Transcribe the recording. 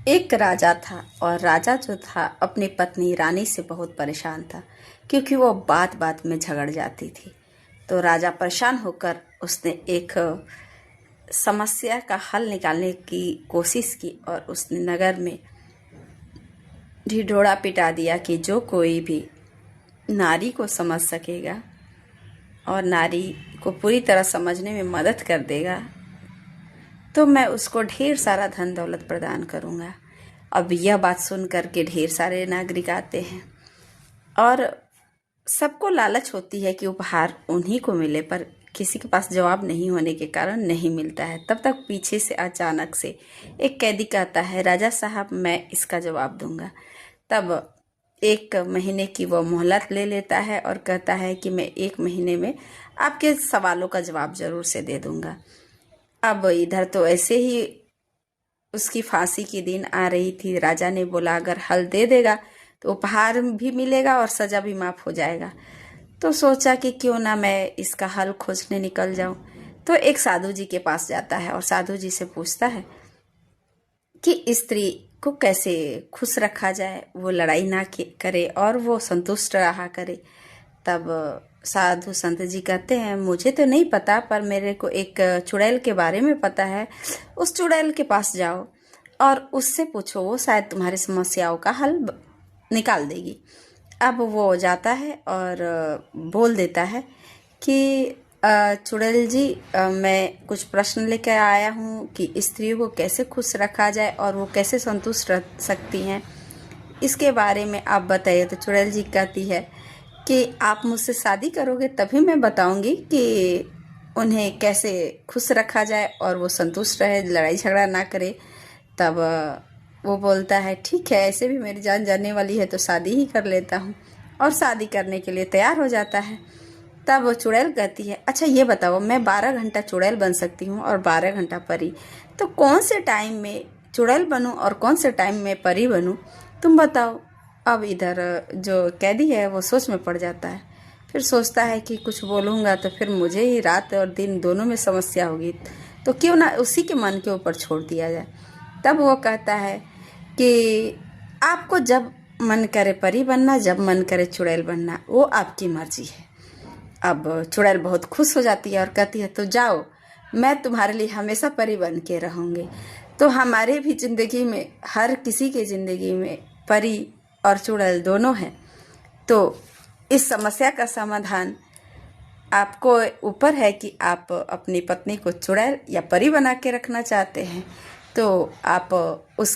एक राजा था और राजा जो था अपनी पत्नी रानी से बहुत परेशान था क्योंकि वो बात बात में झगड़ जाती थी। तो राजा परेशान होकर उसने एक समस्या का हल निकालने की कोशिश की और उसने नगर में ढिढोरा पिटा दिया कि जो कोई भी नारी को समझ सकेगा और नारी को पूरी तरह समझने में मदद कर देगा तो मैं उसको ढेर सारा धन दौलत प्रदान करूँगा। अब यह बात सुन कर के ढेर सारे नागरिक आते हैं और सबको लालच होती है कि उपहार उन्हीं को मिले, पर किसी के पास जवाब नहीं होने के कारण नहीं मिलता है। तब तक पीछे से अचानक से एक कैदी कहता है, राजा साहब मैं इसका जवाब दूंगा। तब 1 महीने की वो मोहलत ले लेता है और कहता है कि मैं 1 महीने में आपके सवालों का जवाब ज़रूर से दे दूंगा। अब इधर तो ऐसे ही उसकी फांसी की दिन आ रही थी। राजा ने बोला अगर हल दे देगा तो उपहार भी मिलेगा और सज़ा भी माफ़ हो जाएगा। तो सोचा कि क्यों ना मैं इसका हल खोजने निकल जाऊं। तो एक साधु जी के पास जाता है और साधु जी से पूछता है कि स्त्री को कैसे खुश रखा जाए, वो लड़ाई ना करे और वो संतुष्ट रहा करे। तब साधु संत जी कहते हैं मुझे तो नहीं पता, पर मेरे को एक चुड़ैल के बारे में पता है। उस चुड़ैल के पास जाओ और उससे पूछो, वो शायद तुम्हारी समस्याओं का हल निकाल देगी। अब वो जाता है और बोल देता है कि चुड़ैल जी, मैं कुछ प्रश्न लेकर आया हूँ कि स्त्रियों को कैसे खुश रखा जाए और वो कैसे संतुष्ट रह सकती हैं, इसके बारे में आप बताइए। तो चुड़ैल जी कहती है कि आप मुझसे शादी करोगे तभी मैं बताऊंगी कि उन्हें कैसे खुश रखा जाए और वो संतुष्ट रहे, लड़ाई झगड़ा ना करे। तब वो बोलता है ठीक है, ऐसे भी मेरी जान जाने वाली है तो शादी ही कर लेता हूँ, और शादी करने के लिए तैयार हो जाता है। तब वो चुड़ैल कहती है अच्छा ये बताओ, मैं 12 घंटा चुड़ैल बन सकती हूँ और 12 घंटा परी, तो कौन से टाइम में चुड़ैल बनूँ और कौन से टाइम में परी बनूँ, तुम बताओ। अब इधर जो कैदी है वो सोच में पड़ जाता है। फिर सोचता है कि कुछ बोलूँगा तो फिर मुझे ही रात और दिन दोनों में समस्या होगी, तो क्यों ना उसी के मन के ऊपर छोड़ दिया जाए। तब वो कहता है कि आपको जब मन करे परी बनना, जब मन करे चुड़ैल बनना, वो आपकी मर्जी है। अब चुड़ैल बहुत खुश हो जाती है और कहती है तो जाओ, मैं तुम्हारे लिए हमेशा परी बन के रहूँगी। तो हमारे भी ज़िंदगी में, हर किसी के ज़िंदगी में परी और चुड़ैल दोनों हैं। तो इस समस्या का समाधान आपको ऊपर है कि आप अपनी पत्नी को चुड़ैल या परी बना के रखना चाहते हैं, तो आप उस